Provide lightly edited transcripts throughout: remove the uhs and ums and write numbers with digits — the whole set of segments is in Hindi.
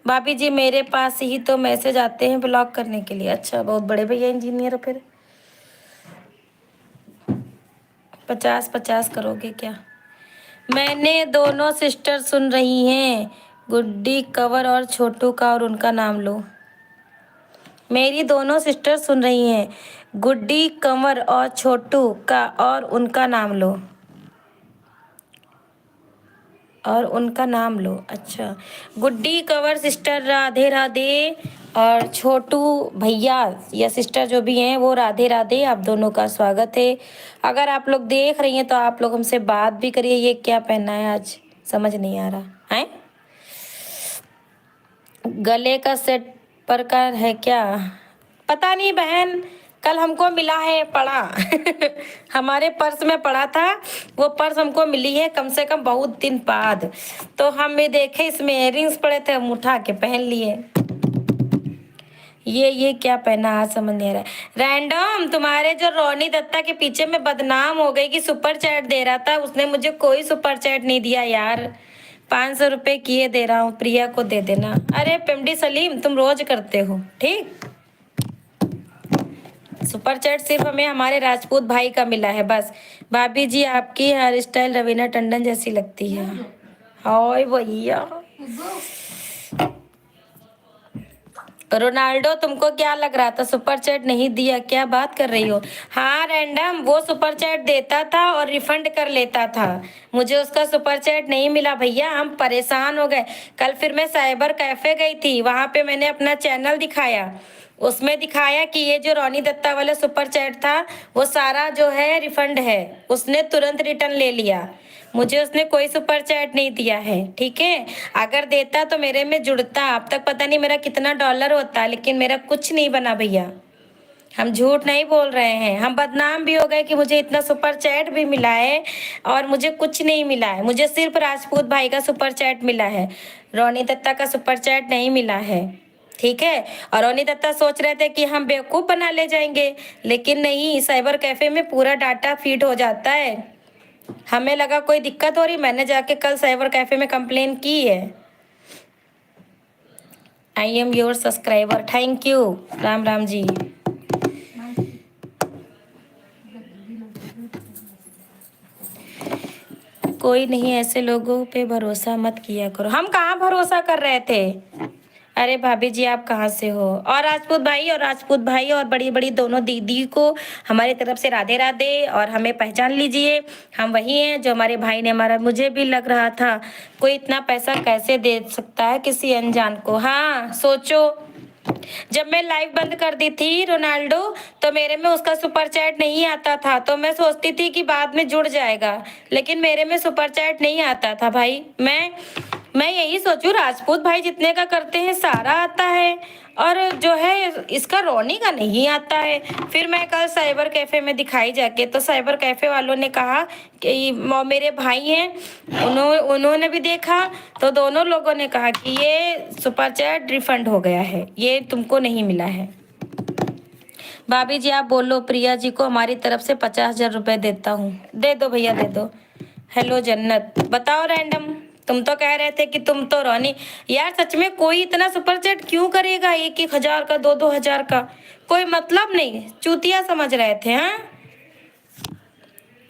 भाभी जी मेरे पास ही तो मैसेज आते हैं ब्लॉक करने के लिए। अच्छा, बहुत बड़े भैया इंजीनियर हो फिर। 50-50 करोगे क्या? मैंने दोनों सिस्टर सुन रही हैं, गुड्डी कंवर और छोटू का, और उनका नाम लो। मेरी दोनों सिस्टर सुन रही हैं, गुड्डी कंवर और छोटू का, और उनका नाम लो। और उनका नाम लो। अच्छा, गुड्डी कंवर सिस्टर राधे राधे, और छोटू भैया या सिस्टर जो भी हैं वो राधे राधे। आप दोनों का स्वागत है। अगर आप लोग देख रही हैं तो आप लोग हमसे बात भी करिए। ये क्या पहना है आज, समझ नहीं आ रहा है। गले का सेट पर का है क्या? पता नहीं बहन, कल हमको मिला है, पड़ा हमारे पर्स में पड़ा था। वो पर्स हमको मिली है कम से कम बहुत दिन बाद। तो हम भी देखे इसमें इयररिंग्स पड़े थे, हम उठा के पहन लिए। ये क्या पहना, आज समझ नहीं आ रहा है। रैंडम, तुम्हारे जो रोनी दत्ता के पीछे में बदनाम हो गई कि सुपर चैट दे रहा था, उसने मुझे कोई सुपर चैट नहीं दिया यार। 500 रुपये किए दे रहा हूँ, प्रिया को दे देना। अरे पेमडी सलीम, तुम रोज करते हो ठीक। सुपर चैट सिर्फ हमें हमारे राजपूत भाई का मिला है बस। भाभी जी आपकी हेयर स्टाइल रवीना टंडन जैसी लगती है। हाय भैया। रोनाल्डो, तुमको क्या लग रहा था सुपर चैट नहीं दिया? क्या बात कर रही हो? हाँ रैंडम, वो सुपर चैट देता था और रिफंड कर लेता था। मुझे उसका सुपर चैट नहीं मिला भैया, हम परेशान हो गए। कल फिर मैं साइबर कैफे गई थी, वहां पे मैंने अपना चैनल दिखाया। उसमें दिखाया कि ये जो रोनी दत्ता वाला सुपर चैट था वो सारा जो है रिफंड है। उसने तुरंत रिटर्न ले लिया। मुझे उसने कोई सुपर चैट नहीं दिया है, ठीक है। अगर देता तो मेरे में जुड़ता। अब तक पता नहीं मेरा कितना डॉलर होता, लेकिन मेरा कुछ नहीं बना भैया। हम झूठ नहीं बोल रहे हैं। हम बदनाम भी हो गए कि मुझे इतना सुपर चैट भी मिला है और मुझे कुछ नहीं मिला है। मुझे सिर्फ राजपूत भाई का सुपर चैट मिला है, रोनी दत्ता का सुपर चैट नहीं मिला है, ठीक है। और रोनी दत्ता सोच रहे थे कि हम बेवकूफ़ बना ले जाएंगे, लेकिन नहीं, साइबर कैफे में पूरा डाटा फीड हो जाता है। हमें लगा कोई दिक्कत हो रही, मैंने जाके कल साइबर कैफे में कंप्लेन की है। I am your subscriber, thank you. Ram Ram ji. कोई नहीं, ऐसे लोगों पे भरोसा मत किया करो। हम कहाँ भरोसा कर रहे थे। अरे भाभी जी आप कहाँ से हो? और राजपूत भाई और बड़ी बड़ी दोनों दीदी को हमारी तरफ से राधे राधे। और हमें पहचान लीजिए, हम वही हैं जो हमारे भाई ने हमारा। मुझे भी लग रहा था कोई इतना पैसा कैसे दे सकता है किसी अनजान को। हाँ सोचो, जब मैं लाइव बंद कर दी थी रोनाल्डो, तो मेरे में उसका सुपर चैट नहीं आता था। तो मैं सोचती थी कि बाद में जुड़ जाएगा, लेकिन मेरे में सुपर चैट नहीं आता था भाई। मैं यही सोचूं, राजपूत भाई जितने का करते हैं सारा आता है, और जो है इसका रोनी का नहीं आता है। फिर मैं कल साइबर कैफे में दिखाई जाके, तो साइबर कैफे वालों ने कहा कि मेरे भाई हैं, उन्होंने भी देखा, तो दोनों लोगों ने कहा कि ये सुपर चैट रिफंड हो गया है, ये तुमको नहीं मिला है। भाभी जी आप बोलो, प्रिया जी को हमारी तरफ से 50,000 रुपये देता हूँ। दे दो भैया, दे दो। हेलो जन्नत, बताओ रैंडम, तुम तो कह रहे थे कि तुम तो रोनी। यार सच में कोई इतना सुपर चैट क्यों करेगा? 1,000 का, 2,000 का, कोई मतलब नहीं। चूतिया समझ रहे थे हाँ?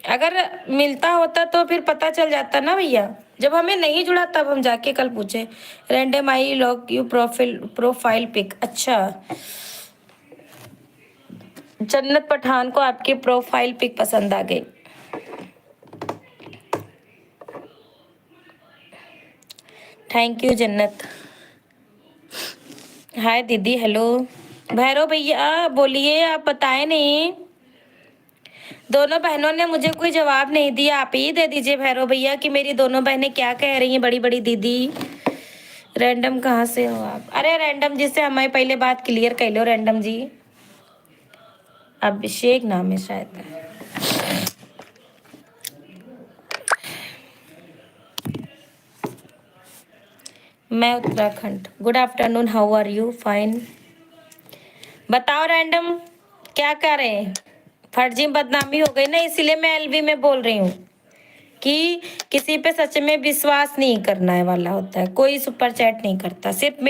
अगर मिलता होता तो फिर पता चल जाता ना भैया। जब हमें नहीं जुड़ा तब हम जाके कल पूछे। Random I lock you profile pic. अच्छा, जन्नत पठान को आपकी प्रोफाइल पिक पसंद आ गई। थैंक यू जन्नत। हाय दीदी, हेलो। भैरव भैया बोलिए, आप बताए नहीं। दोनों बहनों ने मुझे कोई जवाब नहीं दिया, आप ही दे दीजिए भैरव भैया कि मेरी दोनों बहनें क्या कह रही हैं, बड़ी बड़ी दीदी। रैंडम कहाँ से हो आप? अरे रैंडम जी से हमारी पहले बात क्लियर कर लो। रैंडम जी, अभिषेक नाम है शायद। मैं Uttarakhand. Good afternoon, how are you? Fine. बताओ रैंडम, क्या कर रहे हैं? फर्जी बदनामी हो गई ना, इसीलिए मैं एलवी में बोल रही हूँ कि किसी पे सच में विश्वास नहीं करना है वाला होता है। कोई सुपर चैट नहीं करता, सिर्फ